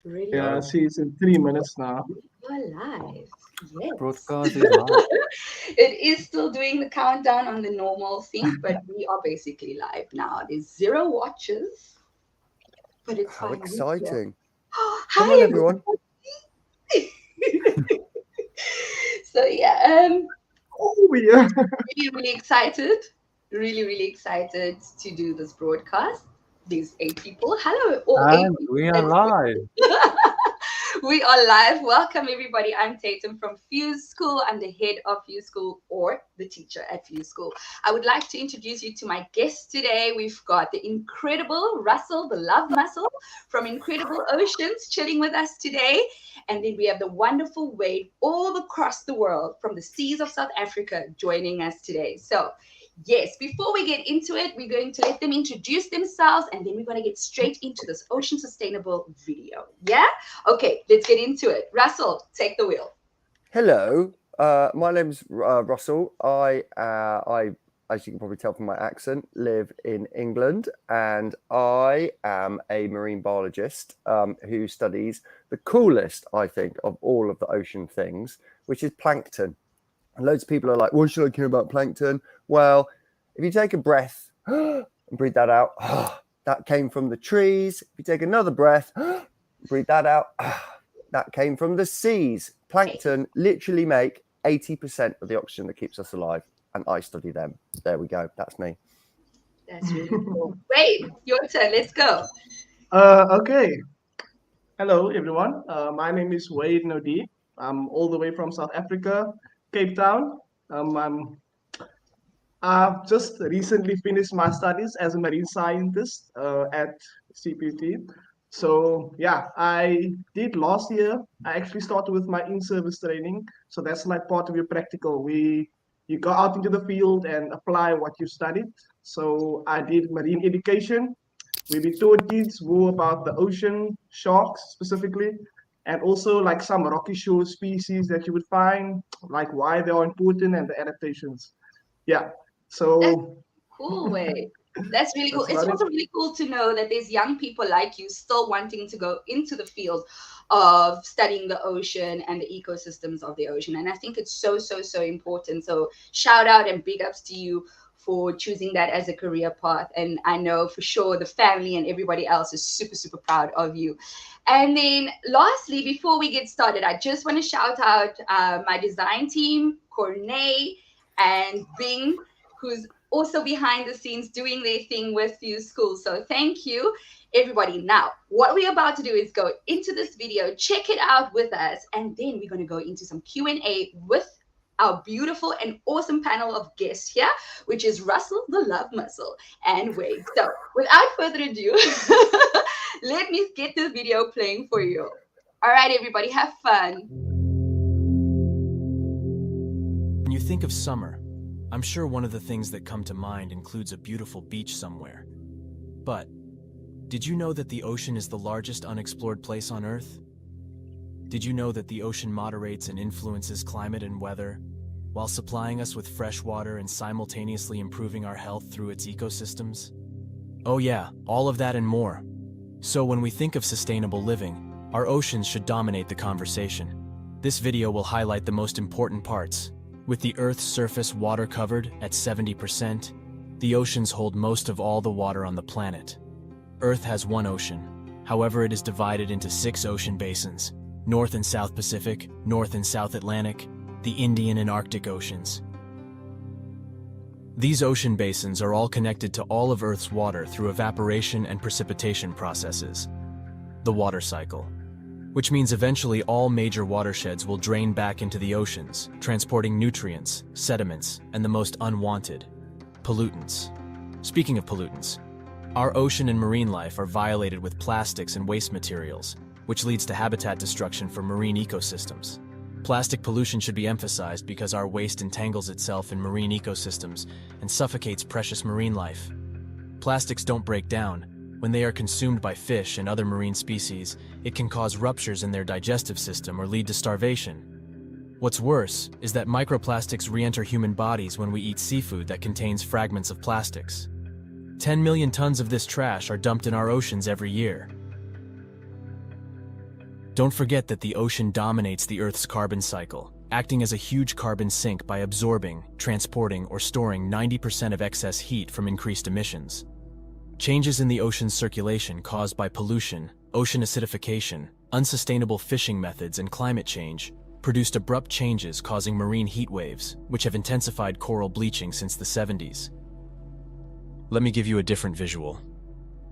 Really? Yeah, see, it's in 3 minutes now. We're live. Yes. Broadcast is live. It is still doing the countdown on the normal thing, but we are basically live now. There's zero watches, but it's How fine. We're here. exciting. Come on, Hi, everyone. everybody. So yeah, Oh, yeah. really, really excited. Really, really excited to do this broadcast. There's 8 people. Hello, all eight And people. we are Let's live. We are live. Welcome, everybody. I'm Tatum from FuseSchool. I'm the head of FuseSchool, or the teacher at FuseSchool. I would like to introduce you to my guest today. We've got the incredible Russell, the love muscle from Incredible Oceans, chilling with us today. And then we have the wonderful Wade, all across the world, from the seas of South Africa, joining us today. So, yes, before we get into it, we're going to let them introduce themselves and then we're going to get straight into this ocean sustainable video. Yeah? Okay, let's get into it. Russell, take the wheel. Hello. My name's Russell. As you can probably tell from my accent, live in England, and I am a marine biologist who studies the coolest, I think, of all of the ocean things, which is plankton. And loads of people are like, "Why should I care about plankton?" Well, if you take a breath and breathe that out, that came from the trees. If you take another breath, breathe that out, that came from the seas. Plankton literally make 80% of the oxygen that keeps us alive, and I study them. There we go. That's me. That's really cool. Wait, your turn. Let's go. Okay. Hello, everyone. My name is Wade Nodi. I'm all the way from South Africa, Cape Town. I've just recently finished my studies as a marine scientist at CPT. So yeah, I did last year. I actually started with my in-service training. So that's like part of your practical. You go out into the field and apply what you studied. So I did marine education. We taught kids more about the ocean sharks specifically, and also like some rocky shore species that you would find, like why they are important and the adaptations. Yeah. That's So cool way. That's really cool. that's It's about it. also really cool to know that there's young people like you still wanting to go into the field of studying the ocean and the ecosystems of the ocean. And I think it's so, so, so important. So shout out and big ups to you for choosing that as a career path. And I know for sure the family and everybody else is super, super proud of you. And then lastly, before we get started, I just want to shout out my design team, Cornay and Bing, who's also behind the scenes doing their thing with you school. So thank you, everybody. Now, what we're about to do is go into this video, check it out with us, and then we're going to go into some Q&A with our beautiful and awesome panel of guests here, which is Russell, the love muscle, and Wade. So without further ado, let me get this video playing for you. All right, everybody, have fun. When you think of summer, I'm sure one of the things that come to mind includes a beautiful beach somewhere. But did you know that the ocean is the largest unexplored place on Earth? Did you know that the ocean moderates and influences climate and weather, while supplying us with fresh water and simultaneously improving our health through its ecosystems? Oh yeah, all of that and more. So when we think of sustainable living, our oceans should dominate the conversation. This video will highlight the most important parts. With the Earth's surface water covered at 70%, the oceans hold most of all the water on the planet. Earth has one ocean. However, it is divided into 6 ocean basins: North and South Pacific, North and South Atlantic, the Indian and Arctic Oceans. These ocean basins are all connected to all of Earth's water through evaporation and precipitation processes, the water cycle, which means eventually all major watersheds will drain back into the oceans, transporting nutrients, sediments, and the most unwanted, pollutants. Speaking of pollutants, our ocean and marine life are violated with plastics and waste materials, which leads to habitat destruction for marine ecosystems. Plastic pollution should be emphasized because our waste entangles itself in marine ecosystems and suffocates precious marine life. Plastics don't break down. When they are consumed by fish and other marine species, it can cause ruptures in their digestive system or lead to starvation. What's worse is that microplastics re-enter human bodies when we eat seafood that contains fragments of plastics. 10 million tons of this trash are dumped in our oceans every year. Don't forget that the ocean dominates the Earth's carbon cycle, acting as a huge carbon sink by absorbing, transporting, or storing 90% of excess heat from increased emissions. Changes in the ocean's circulation caused by pollution, ocean acidification, unsustainable fishing methods, and climate change produced abrupt changes causing marine heat waves, which have intensified coral bleaching since the 70s. Let me give you a different visual.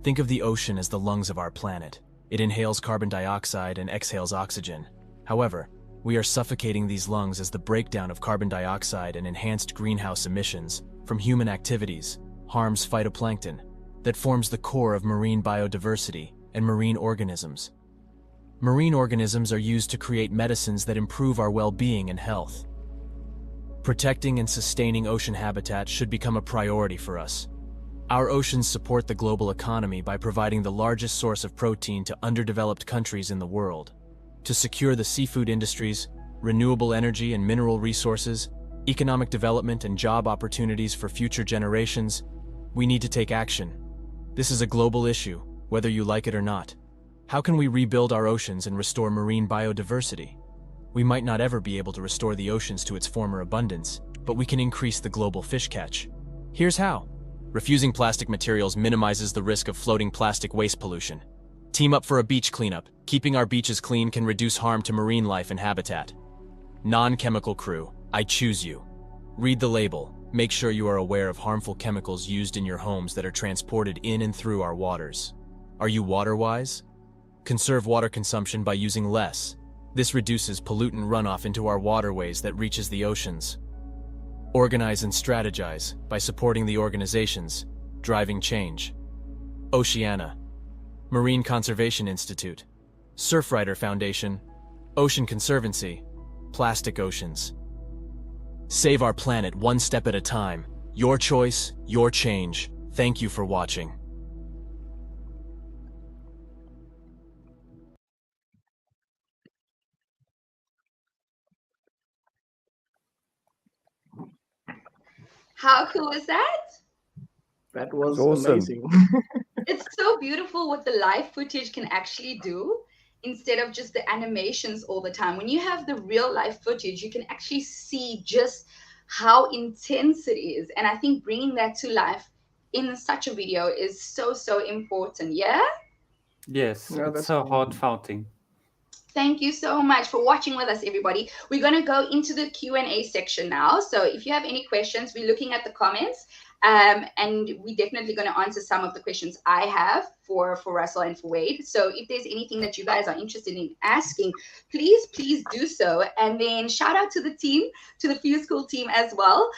Think of the ocean as the lungs of our planet. It inhales carbon dioxide and exhales oxygen. However, we are suffocating these lungs as the breakdown of carbon dioxide and enhanced greenhouse emissions from human activities harms phytoplankton that forms the core of marine biodiversity and marine organisms. Marine organisms are used to create medicines that improve our well-being and health. Protecting and sustaining ocean habitat should become a priority for us. Our oceans support the global economy by providing the largest source of protein to underdeveloped countries in the world. To secure the seafood industries, renewable energy and mineral resources, economic development and job opportunities for future generations, we need to take action. This is a global issue, whether you like it or not. How can we rebuild our oceans and restore marine biodiversity? We might not ever be able to restore the oceans to its former abundance, but we can increase the global fish catch. Here's how. Refusing plastic materials minimizes the risk of floating plastic waste pollution. Team up for a beach cleanup. Keeping our beaches clean can reduce harm to marine life and habitat. Non-chemical crew, I choose you. Read the label. Make sure you are aware of harmful chemicals used in your homes that are transported in and through our waters. Are you water-wise? Conserve water consumption by using less. This reduces pollutant runoff into our waterways that reaches the oceans. Organize and strategize by supporting the organizations driving change. Oceana, Marine Conservation Institute, Surfrider Foundation, Ocean Conservancy, Plastic Oceans. Save our planet one step at a time. Your choice, your change. Thank you for watching. How cool is that? That was awesome. amazing. It's so beautiful what the live footage can actually do instead of just the animations all the time. When you have the real life footage, you can actually see just how intense it is. And I think bringing that to life in such a video is so, so important. Yeah? Yes, Yeah, it's that's so cool. heart-founting. Thank you so much for watching with us, everybody. We're going to go into the Q&A section now. So if you have any questions, we're looking at the comments. And we're definitely going to answer some of the questions I have for Russell and for Wade. So if there's anything that you guys are interested in asking, please do so. And then shout out to the team, to the FuseSchool team as well,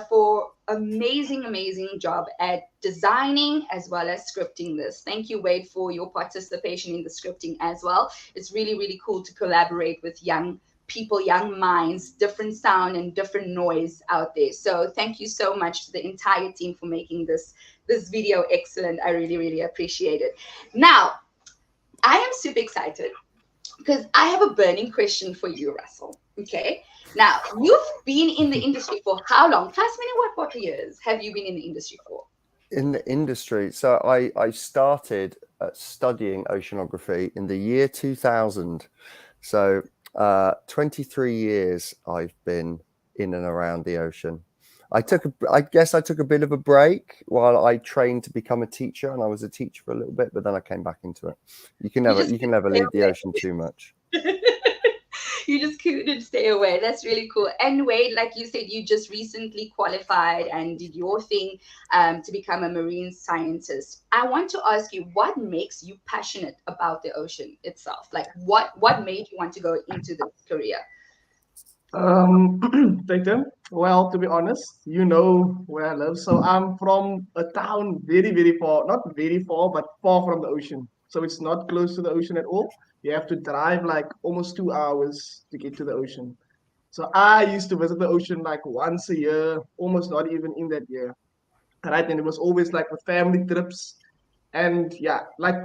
for amazing job at designing as well as scripting this. Thank you, Wade, for your participation in the scripting as well. It's really cool to collaborate with young people, young minds, different sound and different noise out there. So thank you so much to the entire team for making this video excellent. I really appreciate it. Now, I am super excited because I have a burning question for you, Russell. Okay. Now, you've been in the industry for how long? Plus, what years have you been in the industry for? In the industry, so I started studying oceanography in the year 2000. So 23 years I've been in and around the ocean. I guess I took a bit of a break while I trained to become a teacher, and I was a teacher for a little bit, but then I came back into it. You can never leave the ocean too much. You just couldn't stay away. That's really cool. And Wade, like you said, you just recently qualified and did your thing to become a marine scientist. I want to ask you, what makes you passionate about the ocean itself? Like what made you want to go into this career? Take them. Well, to be honest, you know where I live. So I'm from a town very far, not very far, but far from the ocean. So it's not close to the ocean at all. You have to drive like almost 2 hours to get to the ocean. So I used to visit the ocean like once a year, almost not even in that year. Right. And it was always like with family trips. And yeah, like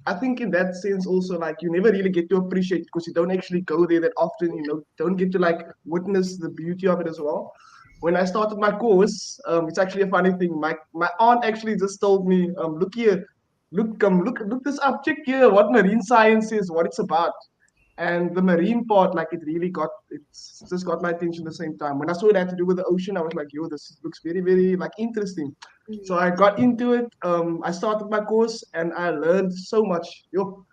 I think in that sense also like you never really get to appreciate because you don't actually go there that often, don't get to like witness the beauty of it as well. When I started my course, it's actually a funny thing. My aunt actually just told me, look here, look this up, check here what marine science is, what it's about. And the marine part, like it's just got my attention at the same time. When I saw it had to do with the ocean, I was like, yo, this looks very, very like interesting. So I got into it. I started my course and I learned so much. Yo,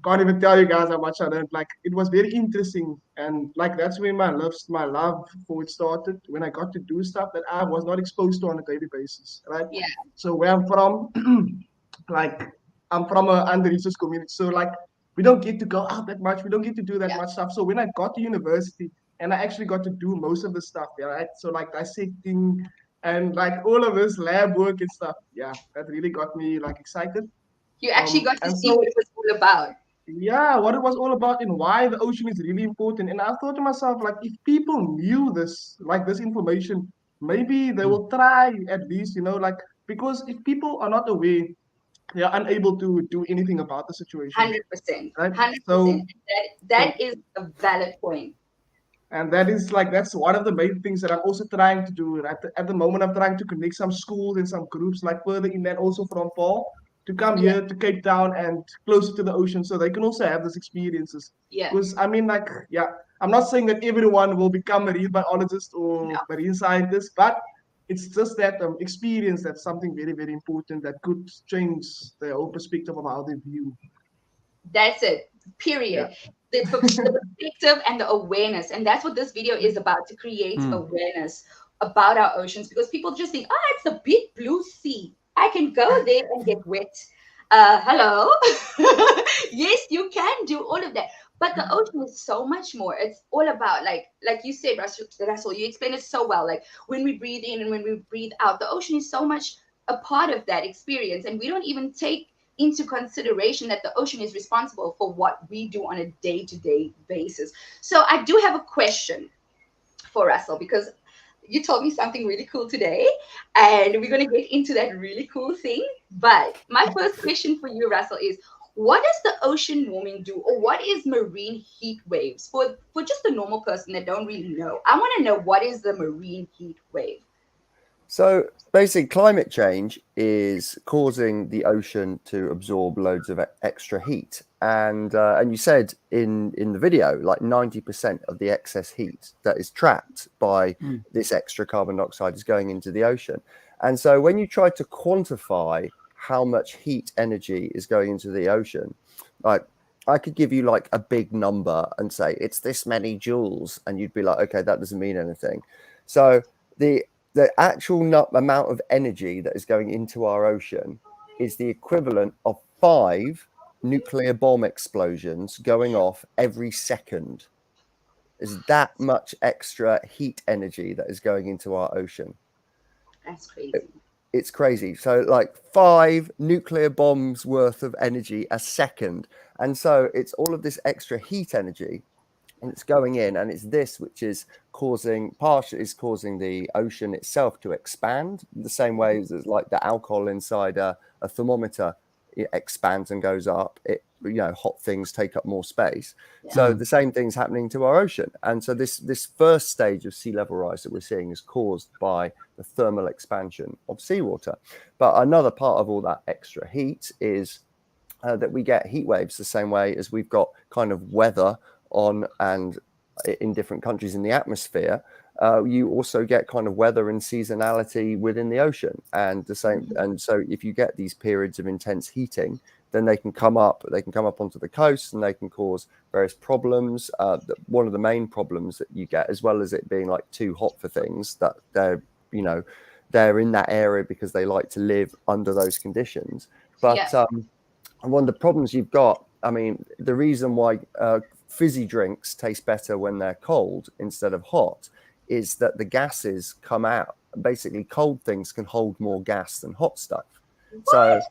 can't even tell you guys how much I learned. Like it was very interesting. And like that's when my love for it started. When I got to do stuff that I was not exposed to on a daily basis. Right. Yeah. So where I'm from, like I'm from a under-resourced community. So like we don't get to go out that much. We don't get to do that Yeah. much stuff. So when I got to university and I actually got to do most of the stuff, yeah, right? So like dissecting and like all of this lab work and stuff, yeah, that really got me like excited. You actually got to And see what so it was all about. yeah, what it was all about and why the ocean is really important. And I thought to myself, like, if people knew this, like this information, maybe they will try at least, like, because if people are not aware, they are unable to do anything about the situation, 100%. right? 100%. So, so That is a valid point. and that's one of the main things that I'm also trying to do. At the moment, I'm trying to connect some schools and some groups like further in that also from Paul to come Yeah. here to Cape Town and closer to the ocean so they can also have these experiences. Yeah. Because I mean, like, yeah, I'm not saying that everyone will become marine biologist or No. marine scientist, but it's just that experience that's something very, very important that could change their whole perspective of how they view. That's it. Yeah. Period. The perspective and the awareness. And that's what this video is about, to create awareness about our oceans, because people just think, oh, it's a big blue sea. I can go there and get wet. Hello. Yes, you can do all of that. But the ocean is so much more. It's all about, like you said, Russell, you explained it so well. Like when we breathe in and when we breathe out, the ocean is so much a part of that experience. And we don't even take into consideration that the ocean is responsible for what we do on a day-to-day basis. So I do have a question for Russell, because you told me something really cool today, and we're going to get into that really cool thing. But my first question for you, Russell, is what does the ocean warming do, or what is marine heat waves for just a normal person that don't really know? I want to know, what is the marine heat wave? So basically, climate change is causing the ocean to absorb loads of extra heat, and you said in the video, like 90% of the excess heat that is trapped by this extra carbon dioxide is going into the ocean. And so when you try to quantify how much heat energy is going into the ocean, like I could give you like a big number and say it's this many joules, and you'd be like, okay, that doesn't mean anything. So the actual amount of energy that is going into our ocean is the equivalent of 5 nuclear bomb explosions going off every second. Is that much extra heat energy that is going into our ocean? That's crazy. It's crazy. So like 5 nuclear bombs worth of energy a second. And so it's all of this extra heat energy, and it's going in, and it's this which is causing the ocean itself to expand the same way as like the alcohol inside a thermometer, it expands and goes up. Hot things take up more space. Yeah. So the same thing's happening to our ocean. And so this first stage of sea level rise that we're seeing is caused by the thermal expansion of seawater. But another part of all that extra heat is that we get heat waves the same way as we've got kind of weather on and in different countries in the atmosphere. You also get kind of weather and seasonality within the ocean, and the same. And so if you get these periods of intense heating, then they can come up onto the coast, and they can cause various problems. One of the main problems that you get, as well as it being like too hot for things, that they're in that area because they like to live under those conditions. But one of the problems you've got, I mean, the reason why fizzy drinks taste better when they're cold instead of hot is that the gases come out. Basically, cold things can hold more gas than hot stuff. What?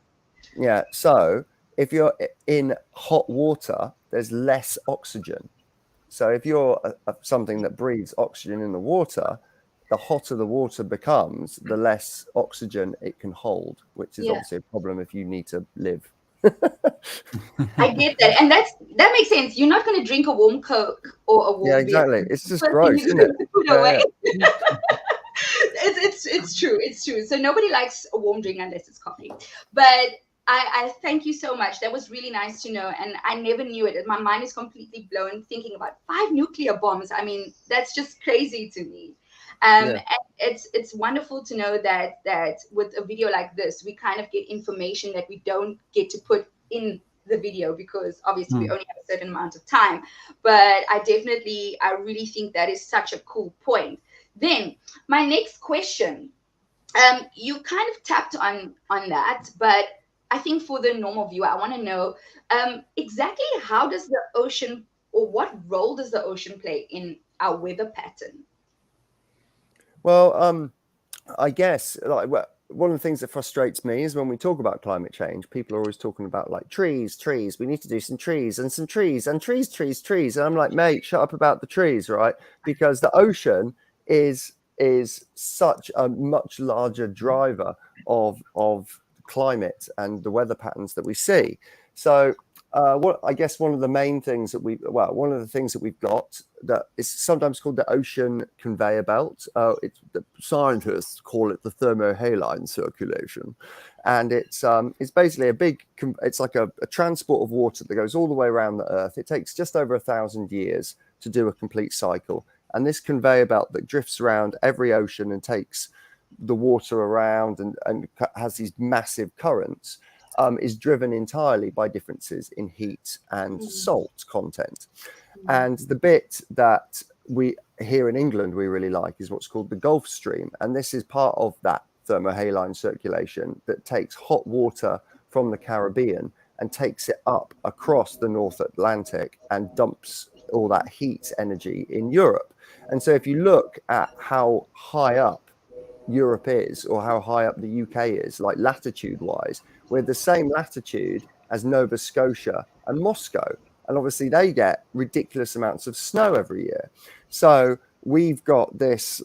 So if you're in hot water, there's less oxygen. So if you're something that breathes oxygen in the water, the hotter the water becomes, the less oxygen it can hold, which is obviously a problem if you need to live. I get that, and that makes sense. You're not going to drink a warm Coke or a warm beer. Exactly. It's just gross, isn't it? It's true. It's true. So nobody likes a warm drink unless it's coffee. But I thank you so much. That was really nice to know. And I never knew it. My mind is completely blown thinking about 5 nuclear bombs. I mean, that's just crazy to me. Yeah. And it's wonderful to know that with a video like this, we kind of get information that we don't get to put in the video because obviously we only have a certain amount of time. But I really think that is such a cool point. Then my next question, you kind of tapped on that, but I think for the normal viewer, I want to know exactly how does the ocean, or what role does the ocean play in our weather pattern? Well, I guess one of the things that frustrates me is when we talk about climate change, people are always talking about like trees. We need to do some trees and some trees and trees. And I'm like, mate, shut up about the trees, right? Because the ocean is such a much larger driver of climate and the weather patterns that we see. So what I guess one of the things that we've got that is sometimes called the ocean conveyor belt. The scientists call it the thermohaline circulation, and it's basically it's like a transport of water that goes all the way around the Earth. It takes just over 1,000 years to do a complete cycle, and this conveyor belt that drifts around every ocean and takes the water around and has these massive currents. Is driven entirely by differences in heat and salt content. And the bit that we here in England we really like is what's called the Gulf Stream. And this is part of that thermohaline circulation that takes hot water from the Caribbean and takes it up across the North Atlantic and dumps all that heat energy in Europe. And so if you look at how high up Europe is or how high up the UK is, like latitude wise, we're the same latitude as Nova Scotia and Moscow. And obviously they get ridiculous amounts of snow every year. So we've got this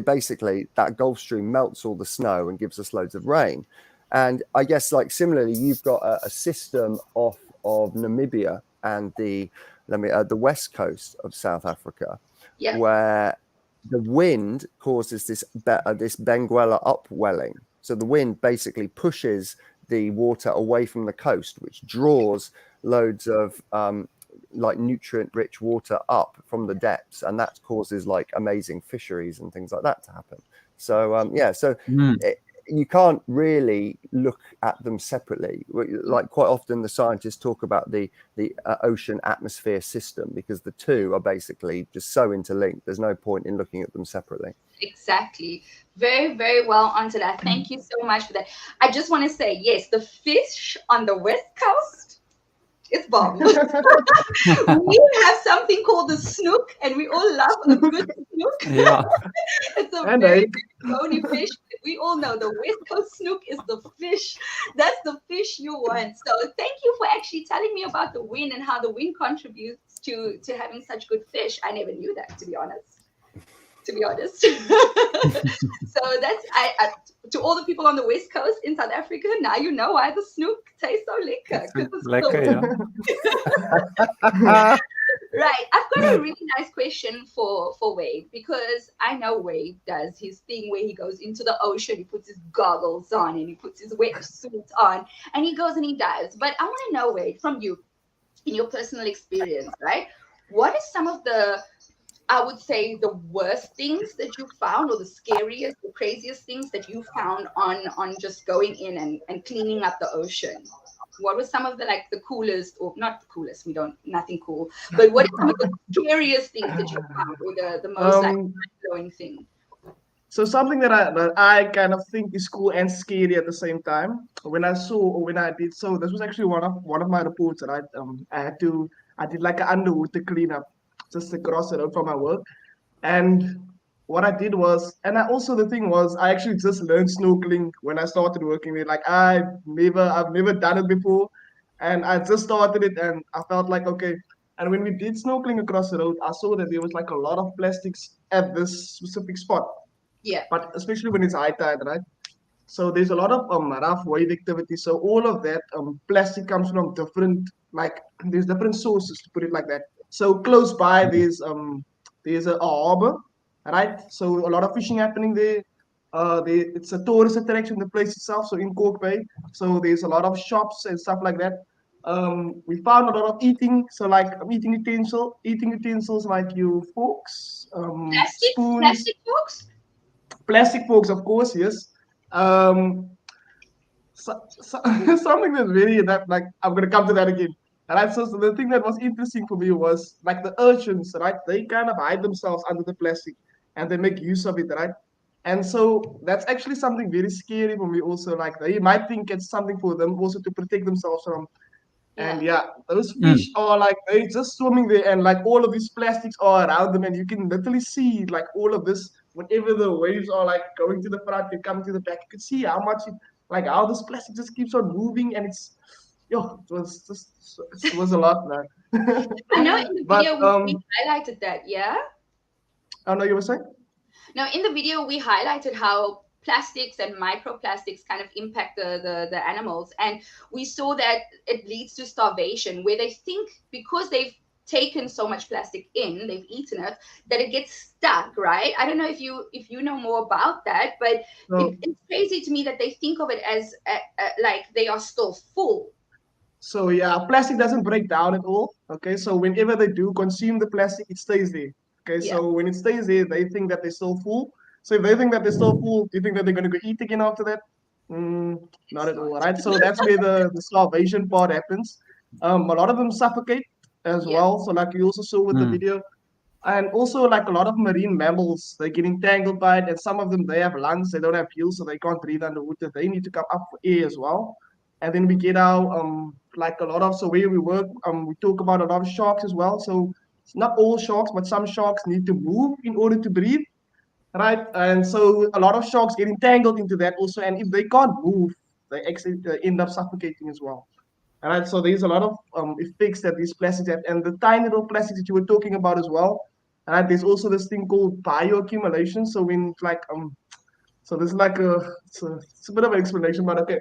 basically that Gulf Stream melts all the snow and gives us loads of rain. And I guess like similarly, you've got a system of Namibia and the west coast of South Africa, where the wind causes this Benguela upwelling. So the wind basically pushes the water away from the coast, which draws loads of like nutrient-rich water up from the depths, and that causes like amazing fisheries and things like that to happen. So you can't really look at them separately. Like quite often the scientists talk about the ocean atmosphere system because the two are basically just so interlinked. There's no point in looking at them separately. Exactly. Very, very well answered that. Thank you so much for that. I just want to say, yes, the fish on the West Coast is bomb. We have something called the snook, and we all love a good snook. Yeah. It's a very bony fish. We all know the West Coast snook is the fish. That's the fish you want. So thank you for actually telling me about the wind and how the wind contributes to having such good fish. I never knew that, to be honest. So that's to all the people on the West Coast in South Africa. Now you know why the snook tastes so lekker. Right. I've got a really nice question for Wade, because I know Wade does his thing where he goes into the ocean, he puts his goggles on and he puts his wetsuit on and he goes and he dives. But I want to know, Wade, from you, in your personal experience, right? What is some of the, I would say, the worst things that you found, or the scariest, the craziest things that you found on just going in and cleaning up the ocean? What was some of the coolest, or not the coolest, nothing cool, but what are some of the scariest things that you found, or the most mind-blowing thing? So something that I kind of think is cool and scary at the same time. When I did, so this was actually one of my reports that I did like an underwater cleanup just across the road from my work. And what I did was, the thing was, I actually just learned snorkeling when I started working there. Like I've never done it before, and I just started it, and I felt like okay. And when we did snorkeling across the road, I saw that there was like a lot of plastics at this specific spot. Yeah. But especially when it's high tide, right? So there's a lot of rough wave activity. So all of that plastic comes from there's different sources, to put it like that. So close by there's a harbor, right? So a lot of fishing happening there. It's a tourist attraction, the place itself. So in Cork Bay, so there's a lot of shops and stuff like that. We found a lot of eating, so like eating utensils like your forks, spoons, Plastic forks. plastic forks, of course, yes. Um, something that's very that like I'm gonna come to that again. Right. So the thing that was interesting for me was like the urchins, right? They kind of hide themselves under the plastic and they make use of it, right? And so that's actually something very scary for me also. Like they might think it's something for them also to protect themselves from. And Yeah. yeah, those Mm. fish are like they just swimming there, and like all of these plastics are around them, and you can literally see like all of this. Whenever the waves are like going to the front, they come to the back. You can see how much it, like how this plastic just keeps on moving, and it's yo, it was just it was a lot, man. I know in the But video we highlighted that, yeah? I know you were saying. Now, in the video, we highlighted how plastics and microplastics kind of impact the animals. And we saw that it leads to starvation, where they think because they've taken so much plastic in, they've eaten it, that it gets stuck, right? I don't know if you know more about that, but So it's crazy to me that they think of it as like they are still full. So yeah, plastic doesn't break down at all. Okay, so whenever they do consume the plastic, it stays there. Okay, Yeah. so when it stays there, they think that they're still full. So if they think that they're still full, do you think that they're going to go eat again after that? Mm, not It's at all, not. right? So that's where the starvation part happens. A lot of them suffocate as Yeah. well. So like you also saw with the Mm. video, and also like a lot of marine mammals, they're getting tangled by it, and some of them they have lungs, they don't have gills, so they can't breathe underwater. They need to come up for air as well. And then we get our like a lot of so where we work, we talk about a lot of sharks as well. So it's not all sharks, but some sharks need to move in order to breathe, right? And so a lot of sharks get entangled into that also, and if they can't move, they actually end up suffocating as well. All right, so there's a lot of effects that these plastics have, and the tiny little plastics that you were talking about as well. All right, there's also this thing called bioaccumulation. So when like so there's like it's a bit of an explanation, but okay.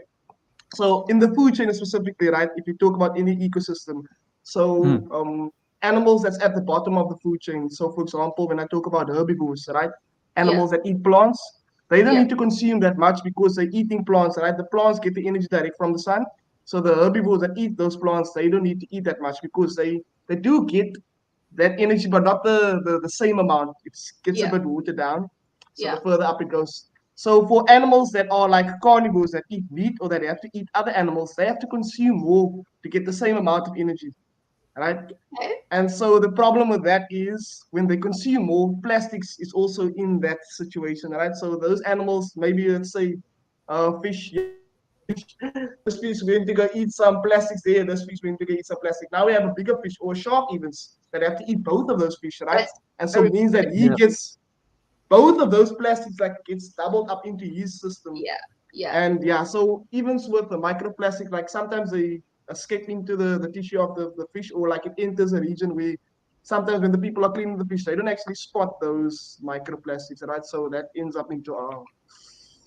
So in the food chain specifically, right? If you talk about any ecosystem, so Mm. animals that's at the bottom of the food chain. So for example, when I talk about herbivores, right? Yeah. Animals that eat plants, they don't Yeah. need to consume that much because they're eating plants, right? The plants get the energy direct from the sun. So the herbivores that eat those plants, they don't need to eat that much because they do get that energy, but not the same amount. It gets a Yeah. bit watered down. So Yeah. the further up it goes. So for animals that are like carnivores that eat meat or that have to eat other animals, they have to consume more to get the same amount of energy, right? Okay. And so the problem with that is when they consume more, plastics is also in that situation, right? So those animals, maybe let's say fish, young fish, this fish went to go eat some plastics there, this fish went to go eat some plastic. Now we have a bigger fish or a shark even that have to eat both of those fish, right? That's And so a means that he Yeah. gets both of those plastics like gets doubled up into his system. yeah. Yeah. And yeah, so even with the microplastic, like sometimes they escape into the tissue of the fish, or like it enters a region where sometimes when the people are cleaning the fish, they don't actually spot those microplastics, right? So that ends up Into our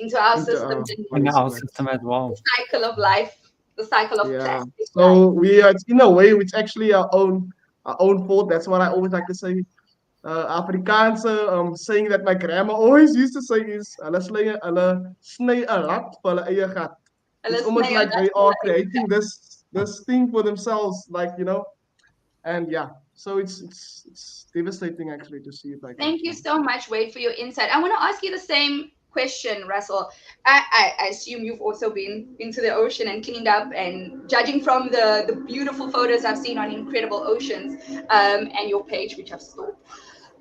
into systems and what In is it our like? system as the well. cycle of life, the cycle of Yeah. plastic life. So we are in a way it's actually our own fault. That's what I always like to say. Afrikaanse saying that my grandma always used to say is hulle sny 'n rat vir hulle eie gat. And It's let's almost nail like that they for are you. creating this thing for themselves, like and yeah. So it's devastating actually to see it like that. Thank you so much, Wade, for your insight. I want to ask you the same question, Russell. I assume you've also been into the ocean and cleaned up, and judging from the beautiful photos I've seen on Incredible Oceans and your page, which I've stalked,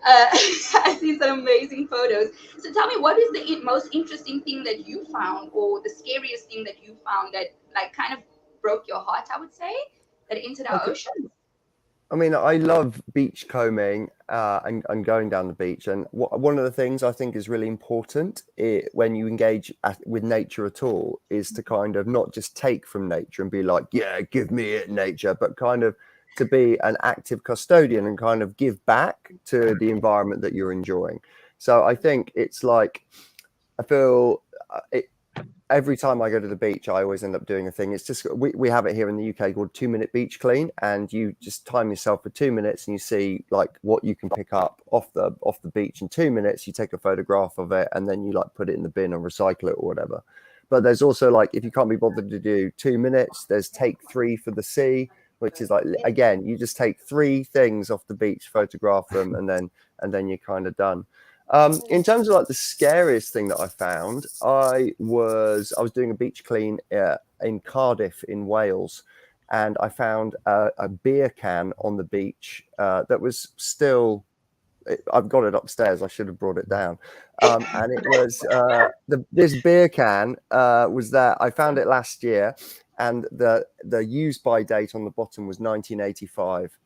I've seen some amazing photos. So tell me, what is the most interesting thing that you found, or the scariest thing that you found that like kind of broke your heart, I would say, that entered our Okay. oceans? I mean, I love beach combing and going down the beach. And one of the things I think is really important when you engage with nature at all is to kind of not just take from nature and be like, yeah, give me it, nature, but kind of to be an active custodian and kind of give back to the environment that you're enjoying. So I think it's like, I feel every time I go to the beach, I always end up doing a thing. It's just we have it here in the UK called 2-minute beach clean, and you just time yourself for 2 minutes, and you see like what you can pick up off the beach in 2 minutes. You take a photograph of it, and then you like put it in the bin and recycle it or whatever. But there's also like, if you can't be bothered to do 2 minutes, there's take 3 for the sea, which is like, again, you just take 3 things off the beach, photograph them, and then you're kind of done. In terms of like the scariest thing that I found, I was doing a beach clean in Cardiff in Wales, and I found a beer can on the beach that was still. I've got it upstairs. I should have brought it down. And it was this beer can was there. I found it last year, and the use by date on the bottom was 1985,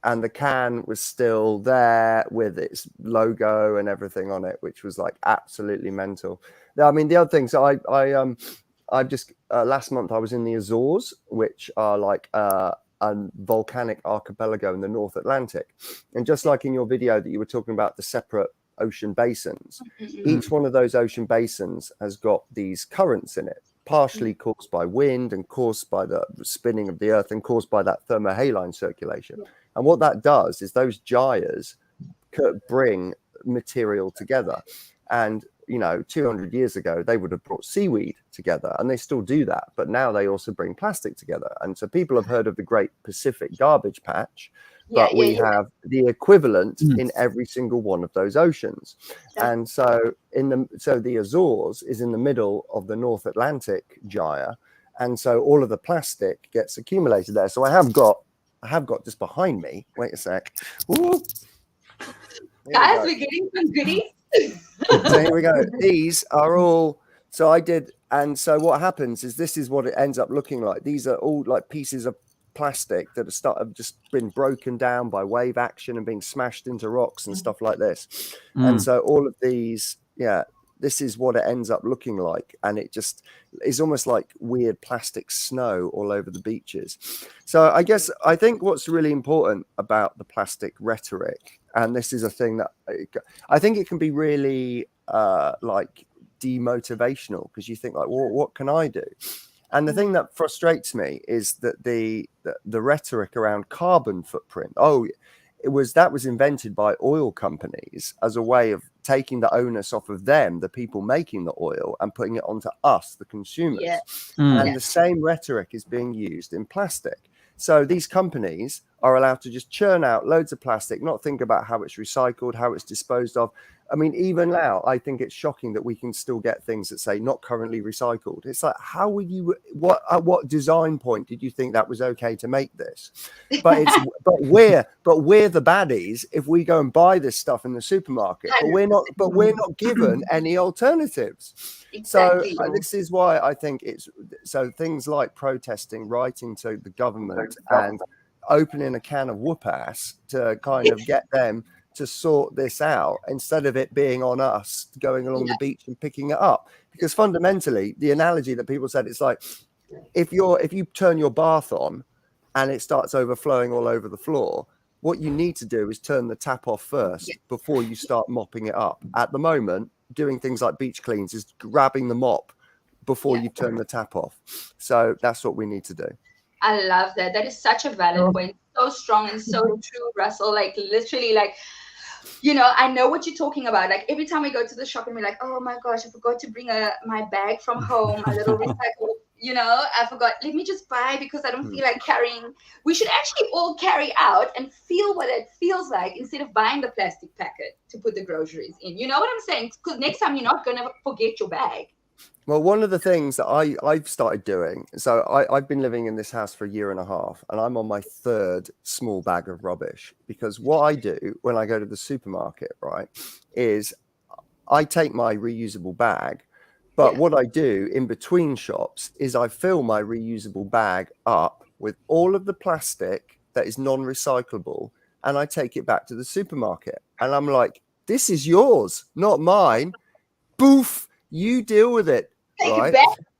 and the can was still there with its logo and everything on it, which was like absolutely mental. I mean, the other thing, so I just last month I was in the Azores, which are like a volcanic archipelago in the North Atlantic. And just like in your video that you were talking about the separate ocean basins, each one of those ocean basins has got these currents in it, partially caused by wind and caused by the spinning of the earth and caused by that thermohaline circulation. And what that does is those gyres could bring material together. And, 200 years ago, they would have brought seaweed together, and they still do that. But now they also bring plastic together. And so people have heard of the Great Pacific Garbage Patch, but we have the equivalent in every single one of those oceans. And so the Azores is in the middle of the North Atlantic gyre. And so all of the plastic gets accumulated there. So I have got just behind me. Wait a sec. Ooh. Guys, we're getting some goodies. So here we go. These are all. So I did. And so what happens is this is what it ends up looking like. These are all like pieces of plastic that have just been broken down by wave action and being smashed into rocks and stuff like this. And so all of these, this is what it ends up looking like. And it just is almost like weird plastic snow all over the beaches. So I think what's really important about the plastic rhetoric, and this is a thing that I think it can be really like demotivational, because you think like, well, what can I do? And the thing that frustrates me is that the rhetoric around carbon footprint. That was invented by oil companies as a way of taking the onus off of them, the people making the oil, and putting it onto us, the consumers. And the same rhetoric is being used in plastic. So these companies are allowed to just churn out loads of plastic, not think about how it's recycled, how it's disposed of. I mean, even now, I think it's shocking that we can still get things that say not currently recycled. It's like, how would you? At what design point did you think that was okay to make this? But we're the baddies if we go and buy this stuff in the supermarket. But we're not given any alternatives. Exactly. So this is why I think things like protesting, writing to the government, and opening a can of whoop ass to kind of get them to sort this out, instead of it being on us going along the beach and picking it up. Because fundamentally, the analogy that people said, it's like if you turn your bath on and it starts overflowing all over the floor, what you need to do is turn the tap off first before you start mopping it up. At the moment, doing things like beach cleans is grabbing the mop before you turn the tap off. So that's what we need to do. I love that. That is such a valid point. So strong and so true, Russell. Like literally, like, I know what you're talking about. Like every time I go to the shop and we're like, oh my gosh, I forgot to bring my bag from home, a little recycle. I forgot. Let me just buy because I don't feel like carrying. We should actually all carry out and feel what it feels like instead of buying the plastic packet to put the groceries in. You know what I'm saying? Because next time you're not gonna forget your bag. Well, one of the things that I've started doing, so I've been living in this house for 1.5 years, and I'm on my 3rd small bag of rubbish, because what I do when I go to the supermarket, right, is I take my reusable bag, but what I do in between shops is I fill my reusable bag up with all of the plastic that is non-recyclable, and I take it back to the supermarket. And I'm like, this is yours, not mine. Boof. You deal with it, right?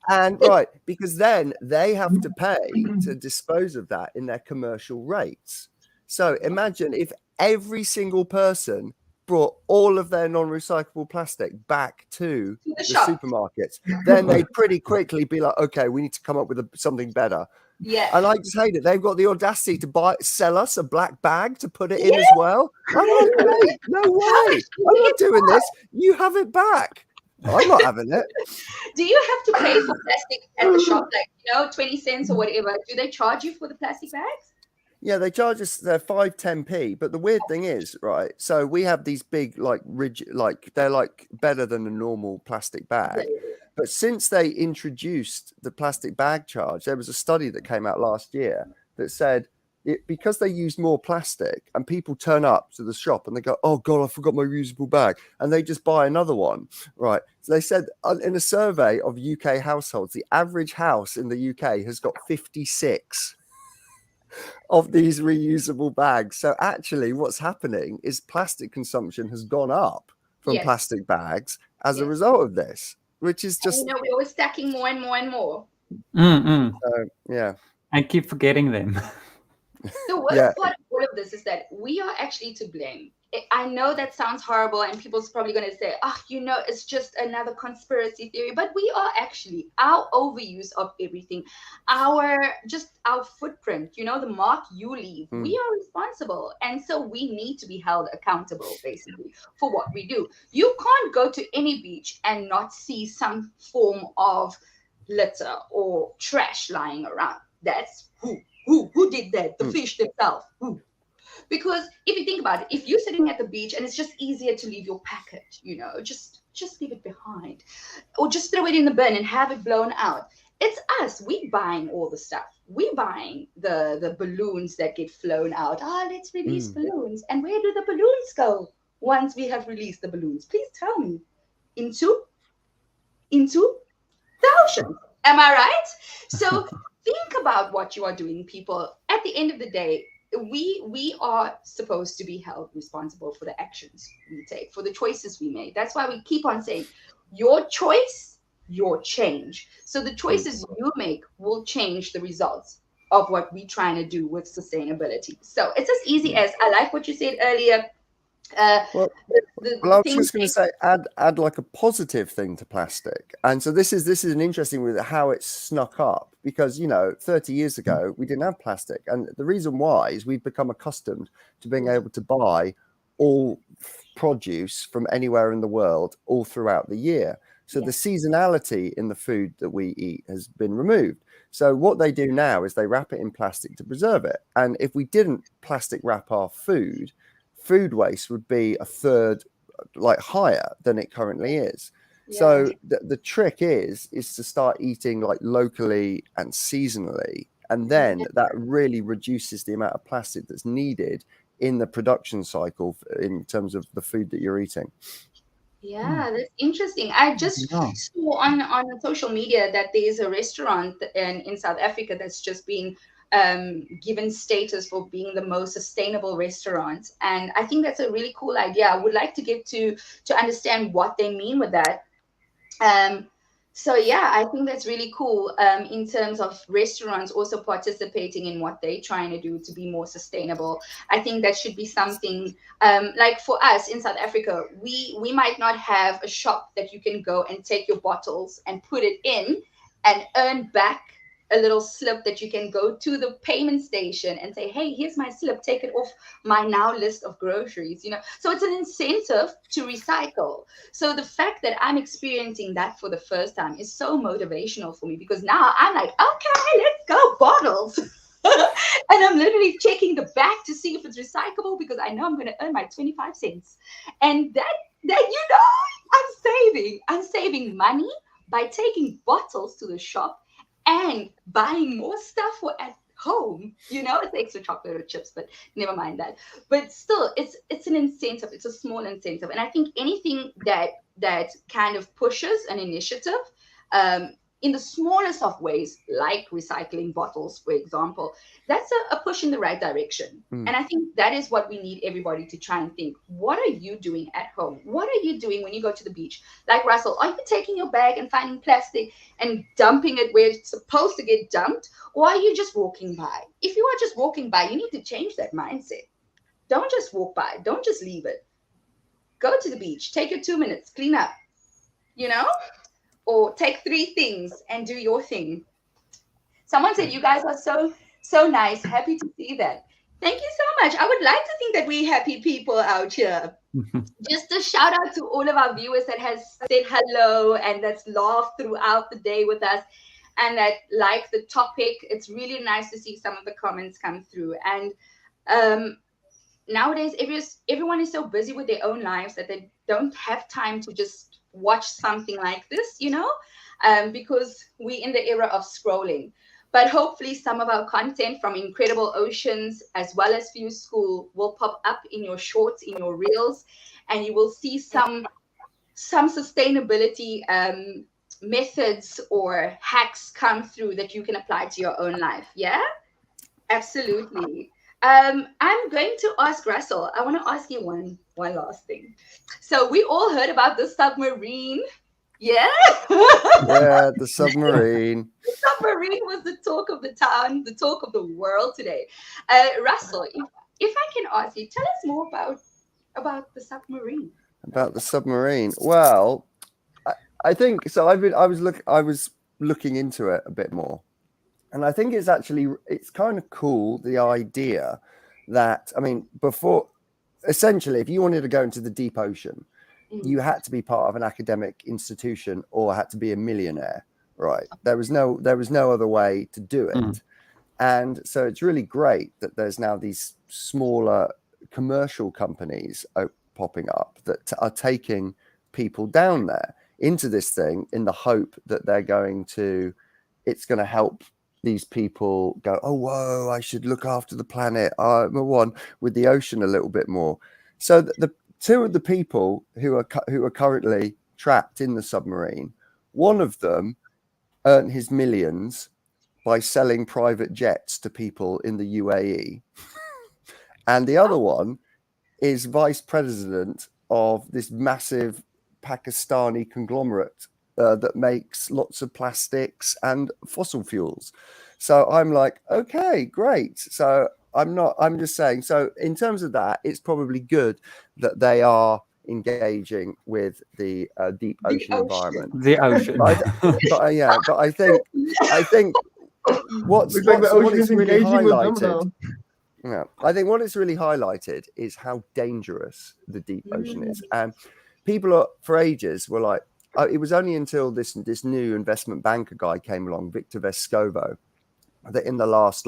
And because then they have to pay to dispose of that in their commercial rates. So imagine if every single person brought all of their non-recyclable plastic back to the the shop. supermarkets, then they'd pretty quickly be like, okay, we need to come up with something better. Yeah. And I just hate it. They've got the audacity to sell us a black bag to put it in as well. I'm like, wait, no way. I'm not doing this. You have it back. I'm not having it. Do you have to pay for plastic at the shop, like 20 cents or whatever? Do they charge you for the plastic bags? Yeah, they charge us. They're 5-10p. But the weird thing is, right? So we have these big, like rigid, like they're like better than a normal plastic bag. But since they introduced the plastic bag charge, there was a study that came out last year that said because they use more plastic and people turn up to the shop and they go, oh God, I forgot my reusable bag. And they just buy another one. Right. So they said in a survey of UK households, the average house in the UK has got 56 of these reusable bags. So actually what's happening is plastic consumption has gone up from plastic bags as a result of this, which is just... And, we're always stacking more and more and more. Yeah. And keep forgetting them. The worst part of all of this is that we are actually to blame. I know that sounds horrible and people's probably going to say, it's just another conspiracy theory. But we are actually, our overuse of everything, our footprint, the mark you leave, we are responsible. And so we need to be held accountable, basically, for what we do. You can't go to any beach and not see some form of litter or trash lying around. That's who did that? The fish themselves. Who? Because if you think about it, if you're sitting at the beach and it's just easier to leave your packet, just leave it behind, or just throw it in the bin and have it blown out. It's us. We buying all the stuff. We buying the balloons that get flown out. Let's release balloons. And where do the balloons go once we have released the balloons? Please tell me. Into the ocean. Am I right? So think about what you are doing, people. At the end of the day, we are supposed to be held responsible for the actions we take, for the choices we make. That's why we keep on saying, your choice, your change. So the choices you make will change the results of what we're trying to do with sustainability. So it's as easy as, I like what you said earlier. I was just going to say, add like a positive thing to plastic. And so this is an interesting with how it's snuck up, because 30 years ago we didn't have plastic, and the reason why is we've become accustomed to being able to buy all produce from anywhere in the world all throughout the year. So the seasonality in the food that we eat has been removed. So what they do now is they wrap it in plastic to preserve it. And if we didn't plastic wrap our food waste would be a third higher than it currently is. So the trick is to start eating like locally and seasonally, and then that really reduces the amount of plastic that's needed in the production cycle in terms of the food that you're eating. That's interesting. I just saw on social media that there's a restaurant in South Africa that's just been given status for being the most sustainable restaurant, and I think that's a really cool idea. I would like to get to understand what they mean with that. So I think that's really cool in terms of restaurants also participating in what they're trying to do to be more sustainable. I think that should be something like for us in South Africa, we might not have a shop that you can go and take your bottles and put it in and earn back a little slip that you can go to the payment station and say, hey, here's my slip, take it off my now list of groceries, So it's an incentive to recycle. So the fact that I'm experiencing that for the first time is so motivational for me, because now I'm like, okay, let's go bottles. And I'm literally checking the back to see if it's recyclable, because I know I'm going to earn my 25 cents. And that I'm saving money by taking bottles to the shop and buying more stuff for at home. It's extra chocolate or chips, but never mind that. But still, it's an incentive. It's a small incentive. And I think anything that kind of pushes an initiative in the smallest of ways, like recycling bottles, for example, that's a push in the right direction. And I think that is what we need everybody to try and think. What are you doing at home? What are you doing when you go to the beach? Like Russell, are you taking your bag and finding plastic and dumping it where it's supposed to get dumped? Or are you just walking by? If you are just walking by, you need to change that mindset. Don't just walk by. Don't just leave it. go to the beach, take your 2 minutes, clean up, you know, or take 3 things and do your thing. Someone said you guys are so nice. Happy to see that. Thank you so much. I would like to think that we happy people out here. Just a shout out to all of our viewers that has said hello and that's laughed throughout the day with us and that like the topic. It's really nice to see some of the comments come through. And nowadays, everyone is so busy with their own lives that they don't have time to just watch something like this, you know, because we're in the era of scrolling. But hopefully some of our content from Incredible Oceans as well as FuseSchool will pop up in your shorts, in your reels, and you will see some sustainability methods or hacks come through that you can apply to your own life. Yeah, absolutely. I'm going to ask Russell. I want to ask you one last thing. So we all heard about the submarine. Yeah. Yeah, the submarine. The submarine was the talk of the town, the talk of the world today. Russell, if I can ask you, tell us more about the submarine. About the submarine. Well, I think so. I was looking into it a bit more, and I think it's kind of cool, the idea that, I mean, before, essentially, if you wanted to go into the deep ocean, you had to be part of an academic institution or had to be a millionaire, right? There was no other way to do it. And so it's really great that there's now these smaller commercial companies popping up that are taking people down there into this thing in the hope that it's going to help these people go, oh, whoa, I should look after the planet. I'm one with the ocean a little bit more. So the two of the people who are currently trapped in the submarine, one of them earned his millions by selling private jets to people in the UAE. And the other one is vice president of this massive Pakistani conglomerate that makes lots of plastics and fossil fuels. So I'm like, okay, great. So I'm just saying, so in terms of that, it's probably good that they are engaging with the deep ocean environment. The ocean. But I think what it's really highlighted. Yeah, I think what it's really highlighted is how dangerous the deep ocean is, and people for ages were like, it was only until this new investment banker guy came along, Victor Vescovo, that in the last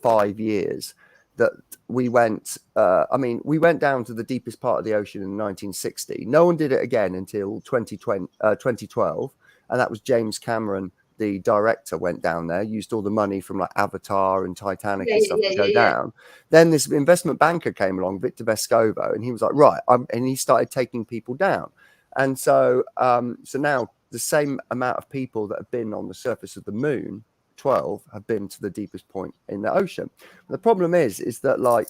5 years that we went down to the deepest part of the ocean in 1960. No one did it again until 2012, and that was James Cameron, the director, went down there, used all the money from Avatar and Titanic and stuff to go down. Then this investment banker came along, Victor Vescovo, and he was like, right, and he started taking people down. And so now the same amount of people that have been on the surface of the moon, 12, have been to the deepest point in the ocean. The problem is that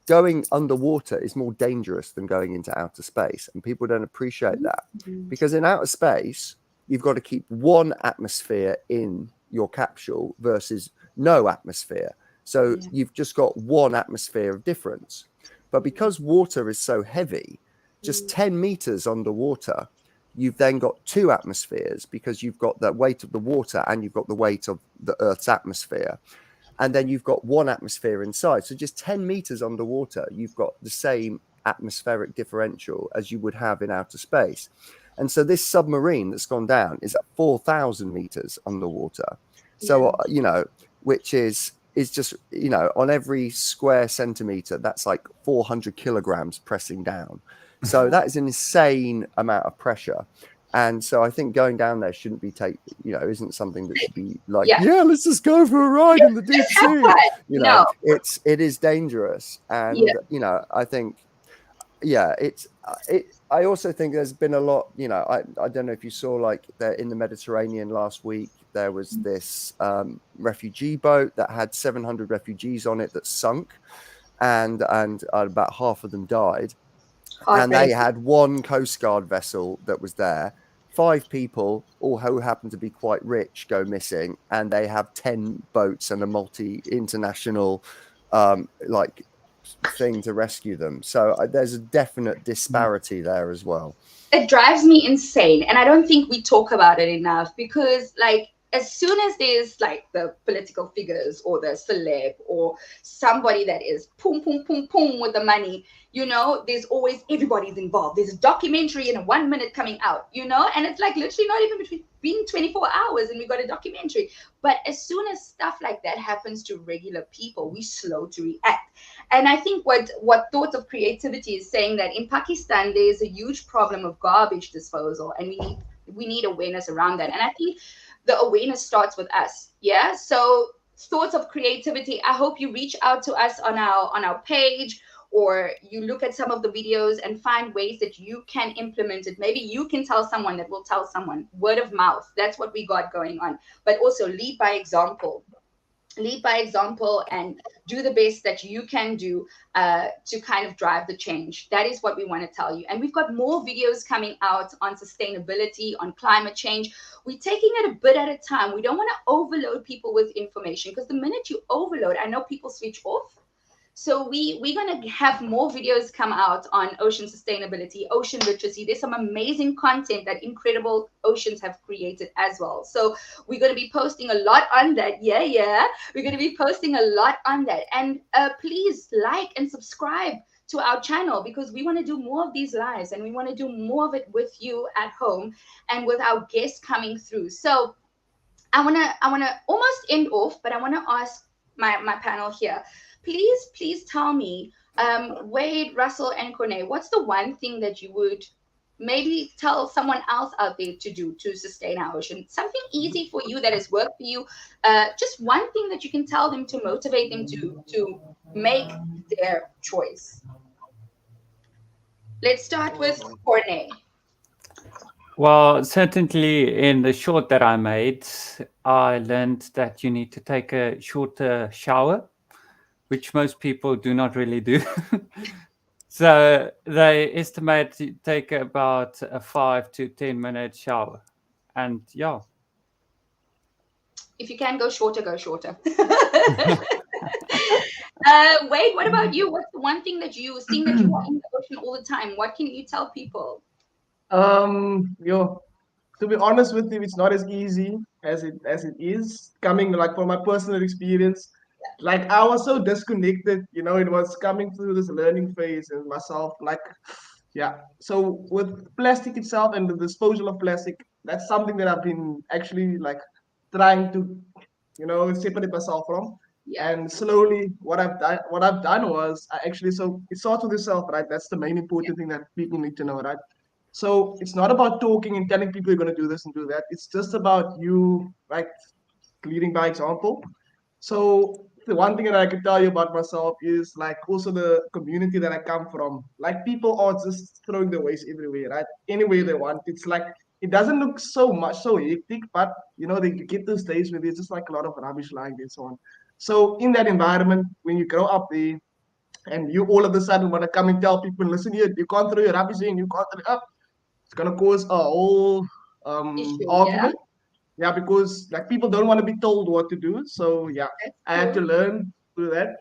going underwater is more dangerous than going into outer space, and people don't appreciate that, because in outer space you've got to keep one atmosphere in your capsule versus no atmosphere. So you've just got one atmosphere of difference. But because water is so heavy, just 10 meters underwater, you've then got 2 atmospheres, because you've got the weight of the water and you've got the weight of the Earth's atmosphere. And then you've got 1 atmosphere inside. So just 10 meters underwater, you've got the same atmospheric differential as you would have in outer space. And so this submarine that's gone down is at 4,000 meters underwater. So, which is just, on every square centimeter, that's 400 kilograms pressing down. So that is an insane amount of pressure. And so I think going down there shouldn't be isn't something that should be let's just go for a ride in the deep sea. It is dangerous. And, I think, I also think there's been a lot, I don't know if you saw in the Mediterranean last week, there was this refugee boat that had 700 refugees on it that sunk, and about half of them died. And they had 1 Coast Guard vessel that was there. 5 people, all who happen to be quite rich, go missing, and they have 10 boats and a multi-international thing to rescue them. So there's a definite disparity there as well. It drives me insane, and I don't think we talk about it enough, because like as soon as there's like the political figures or the celeb or somebody that is boom boom boom boom with the money, there's always, everybody's involved. There's a documentary in a 1 minute coming out, and it's like literally not even been 24 hours and we got a documentary. But as soon as stuff like that happens to regular people, we slow to react. And I think what Thoughts of Creativity is saying, that in Pakistan there's a huge problem of garbage disposal, and we need awareness around that. And I think the awareness starts with us. Yeah. So Thoughts of Creativity, I hope you reach out to us on our page, or you look at some of the videos and find ways that you can implement it. Maybe you can tell someone that will tell someone. Word of mouth, that's what we got going on. But also lead by example. Lead by example and do the best that you can do to kind of drive the change. That is what we want to tell you. And we've got more videos coming out on sustainability, on climate change. We're taking it a bit at a time. We don't want to overload people with information, because the minute you overload, I know people switch off. So we're going to have more videos come out on ocean sustainability, ocean literacy. There's some amazing content that Incredible Oceans have created as well. So we're going to be posting a lot on that. Yeah. We're going to be posting a lot on that. And please like and subscribe to our channel, because we want to do more of these lives, and we want to do more of it with you at home and with our guests coming through. So I want to almost end off, but I want to ask my panel here. Please tell me, Wade, Russell, and Corne, what's the one thing that you would maybe tell someone else out there to do to sustain our ocean? Something easy for you that has worked for you. Just one thing that you can tell them to motivate them to make their choice. Let's start with Corne. Well, certainly in the short that I made, I learned that you need to take a shorter shower, which most people do not really do. So they estimate to take about a 5 to 10 minute shower. And yeah. If you can go shorter, go shorter. Wade, what about you? What's the one thing that you seeing that you are in the ocean all the time? What can you tell people? To be honest with you, it's not as easy as it is. Coming like from my personal experience, like I was so disconnected, it was coming through this learning phase and myself, like, yeah. So with plastic itself and the disposal of plastic, that's something that I've been actually like trying to, separate myself from. Yeah. And slowly, what I've done was I actually, so it starts with yourself, right? That's the main important thing that people need to know, right? So it's not about talking and telling people you're going to do this and do that. It's just about you, like, leading by example. So the one thing that I can tell you about myself is like also the community that I come from. Like people are just throwing the waste everywhere, right? Any way they want. It's like it doesn't look so hectic, but they get those days where there's just like a lot of rubbish lying there and so on. So in that environment, when you grow up there and you all of a sudden want to come and tell people, listen here, you can't throw your rubbish in, you can't throw it up. It's gonna cause a whole Issue, argument. Yeah, because like people don't want to be told what to do. So yeah, I had to learn through that.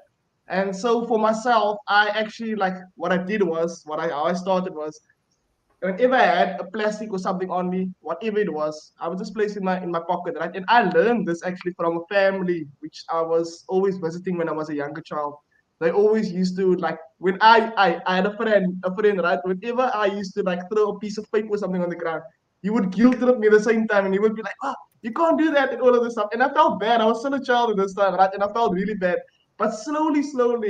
And so for myself, I actually like what I did was how I started was whenever I had a plastic or something on me, whatever it was, I would just place it in my pocket, right? And I learned this actually from a family which I was always visiting when I was a younger child. They always used to like when I had a friend, right? Whenever I used to like throw a piece of paper or something on the ground, he would guilt trip me at the same time, and he would be like, "Oh, you can't do that," and all of this stuff. And I felt bad. I was still a child at this time, right? And I felt really bad. But slowly,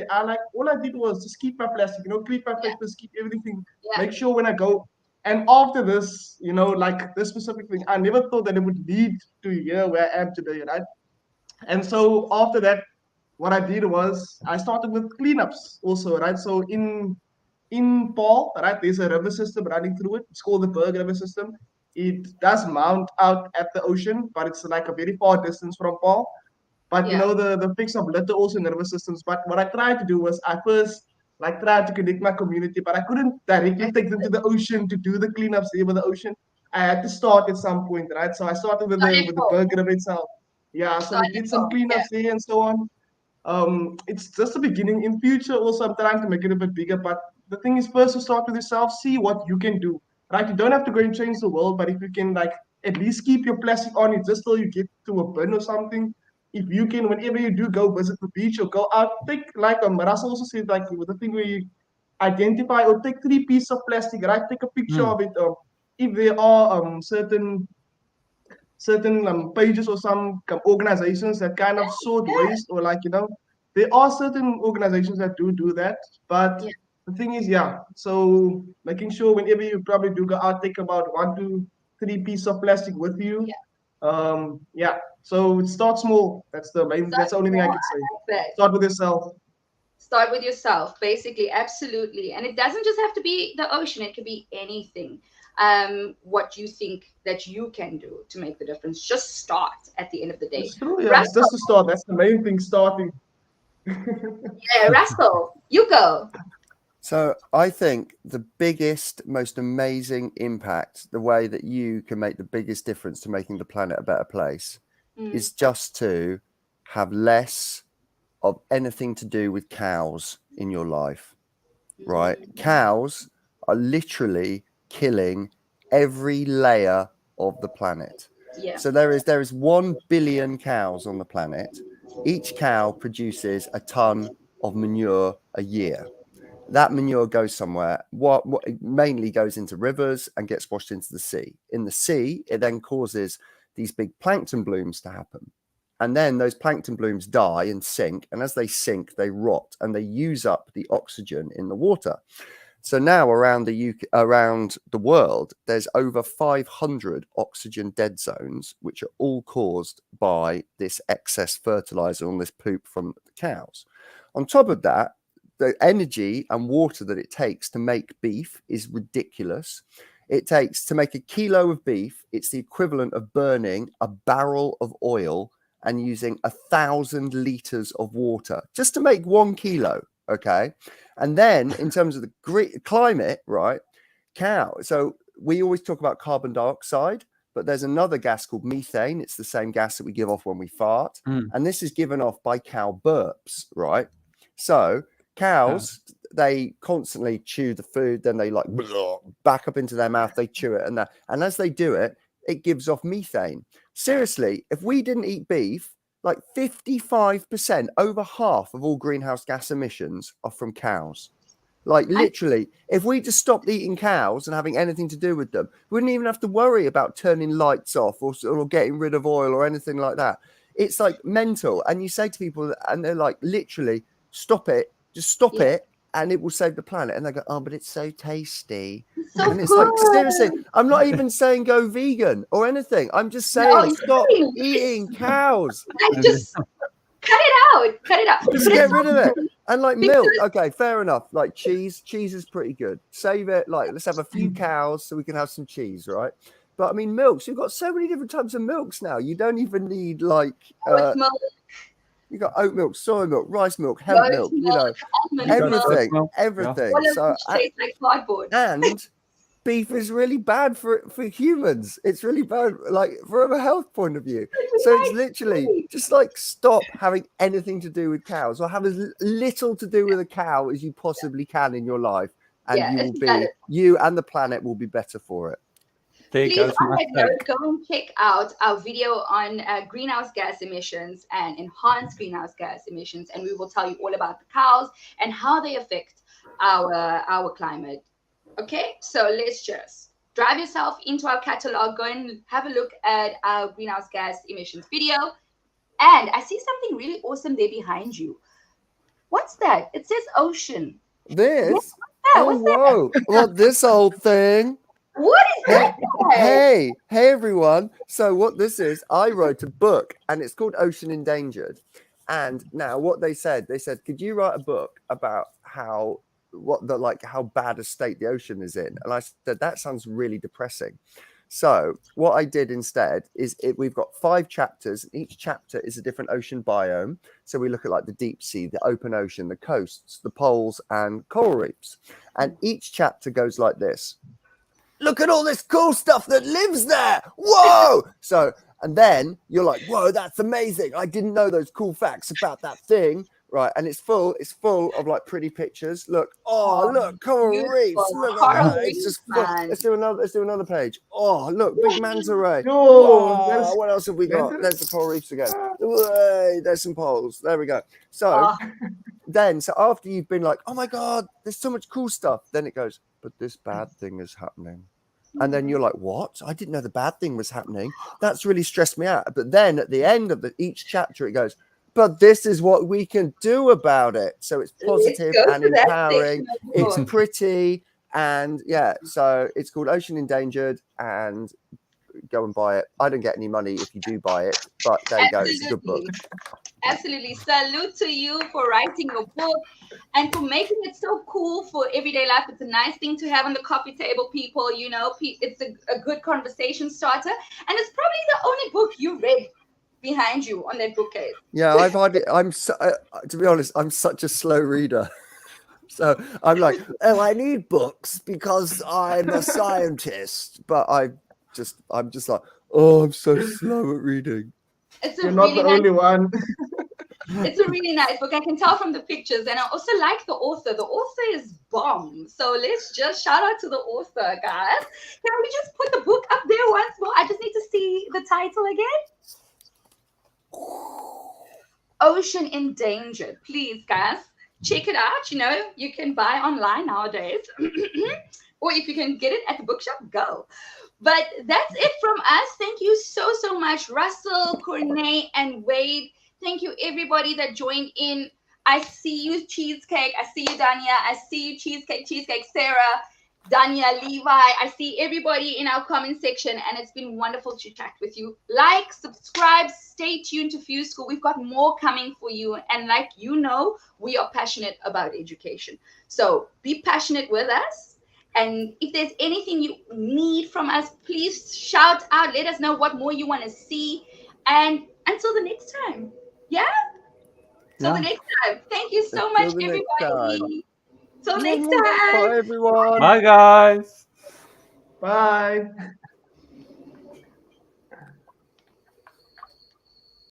all I did was just keep my plastic, keep my papers, keep everything. Make sure when I go. And after this, like this specific thing, I never thought that it would lead to here where I am today, right? And so after that, what I did was I started with cleanups also, right? So in Paul, right, there's a river system running through it. It's called the Berg River System. It does mount out at the ocean, but it's like a very far distance from Paul. But the fix of litter also in the river systems. But what I tried to do was I first like tried to connect my community, but I couldn't directly take them to the ocean to do the cleanups there with the ocean. I had to start at some point, right? So I started with the Berg River itself. Yeah, so we did some cleanups there and so on. it's just the beginning. In future, also I'm trying to make it a bit bigger. But the thing is, first to start with yourself, see what you can do. Right? You don't have to go and change the world, but if you can like at least keep your plastic on it just till you get to a bin or something. If you can, whenever you do go visit the beach or go out, take like Russell also said, like with the thing where you identify or take 3 pieces of plastic, right? Take a picture of it. If there are certain pages or some organizations that kind of sort waste, or like there are certain organizations that do that. But Yeah. the thing is, yeah, so making sure whenever you probably do go out, take about 1 to 3 pieces of plastic with you. Yeah, so start small. That's the only thing I can say. Start with yourself. Start with yourself, basically. Absolutely. And it doesn't just have to be the ocean, it could be anything. What you think that you can do to make the difference, just start at the end of the day. It's true, yeah, it's Russell, just to start. That's the main thing, starting. yeah, Russell, you go. So I think the biggest, most amazing impact, the way that you can make the biggest difference to making the planet a better place, is just to have less of anything to do with cows in your life, right? Cows are literally killing every layer of the planet. Yeah. So there is 1 billion cows on the planet. Each cow produces a ton of manure a year. That manure goes somewhere. What it mainly goes into rivers and gets washed into the sea. In the sea, it then causes these big plankton blooms to happen. And then those plankton blooms die and sink. And as they sink, they rot and they use up the oxygen in the water. So now around the UK, around the world, there's over 500 oxygen dead zones, which are all caused by this excess fertilizer on this poop from the cows. On top of that, the energy and water that it takes to make beef is ridiculous. It takes to make a kilo of beef, it's the equivalent of burning a barrel of oil and using 1,000 liters of water just to make 1 kilo. Okay. And then in terms of the climate, right? So we always talk about carbon dioxide, but there's another gas called methane. It's the same gas that we give off when we fart. And this is given off by cow burps, right? So cows, they constantly chew the food, then they like back up into their mouth, they chew it, and as they do it, it gives off methane. Seriously, if we didn't eat beef, like 55%, over half of all greenhouse gas emissions are from cows. Like literally, if we just stopped eating cows and having anything to do with them, we wouldn't even have to worry about turning lights off or getting rid of oil or anything like that. It's like mental. And you say to people, and they're like, literally, stop it, just stop it, and it will save the planet. And they go, oh, but it's so tasty. So and it's good. like, seriously, I'm not even saying go vegan or anything. I'm just saying stop eating cows. Like, just cut it out. Just get rid of it. And like milk, okay, fair enough. Like cheese is pretty good. Save it. Like, let's have a few cows so we can have some cheese, right? But I mean, milks, you've got so many different types of milks now. You don't even need like you got oat milk, soy milk, rice milk, hemp milk, everything. So tastes like cardboard. And beef is really bad for humans. It's really bad, like from a health point of view. So it's literally just like stop having anything to do with cows, or have as little to do with a cow as you possibly can in your life, and you and the planet will be better for it. Please, on that note, go and check out our video on greenhouse gas emissions and enhanced greenhouse gas emissions, and we will tell you all about the cows and how they affect our climate. Okay, so let's just drive yourself into our catalog, go and have a look at our greenhouse gas emissions video. And I see something really awesome there behind you. What's that? It says ocean. This? What's whoa. What, this old thing? What is that? Hey everyone. So what this is, I wrote a book and it's called Ocean Endangered. And now what they said, could you write a book about how bad a state the ocean is in? And I said, that sounds really depressing. So what I did instead is we've got 5 chapters. Each chapter is a different ocean biome. So we look at like the deep sea, the open ocean, the coasts, the poles, and coral reefs. And each chapter goes like this. Look at all this cool stuff that lives there. Whoa. So, and then you're like, whoa, that's amazing. I didn't know those cool facts about that thing. right? And it's full of like pretty pictures. Look, look, coral reefs. Look at Coral that. It's reefs, just full. man. Let's do another page. Oh, look, big manta ray. Yo, Whoa, what else have we got? that's- There's the coral reefs again. Way, there's some poles. There we go. So Oh, then, so after you've been like, oh my God, there's so much cool stuff, then it goes, but this bad thing is happening. And then you're like, what? I didn't know the bad thing was happening. That's really stressed me out. But then at the end of each chapter, it goes, but this is what we can do about it. So it's positive let's go and to that empowering. section of the It's book. pretty. And yeah, so it's called Ocean Endangered, and go and buy it. I don't get any money if you do buy it, but there you go. It's a good book. Absolutely. Salute to you for writing your book and for making it so cool for everyday life. It's a nice thing to have on the coffee table, people. You know, it's a good conversation starter. And it's probably the only book you read behind you on that bookcase. Yeah, I've had it. To be honest, I'm such a slow reader. So I'm like, oh, I need books because I'm a scientist. But I'm just like, oh, I'm so slow at reading. It's a You're not really the only one. It's a really nice book. I can tell from the pictures, and I also like the author. The author is bomb. So let's just shout out to the author, guys. Can we just put the book up there once more? I just need to see the title again. Ocean Endangered. Please, guys, check it out. You know, you can buy online nowadays. Or if you can get it at the bookshop, go. But that's it from us. Thank you so much, Russell, Corney, and Wade. Thank you, everybody that joined in. I see you, Cheesecake. I see you, Dania. I see you, Cheesecake, Sarah, Dania, Levi. I see everybody in our comment section, and it's been wonderful to chat with you. Like, subscribe, stay tuned to FuseSchool. We've got more coming for you. And like you know, we are passionate about education. So be passionate with us. And if there's anything you need from us, please shout out. Let us know what more you want to see. And until the next time. Yeah? Till the next time. Thank you so much, everybody. Till next time. Bye, everyone. Bye, guys. Bye.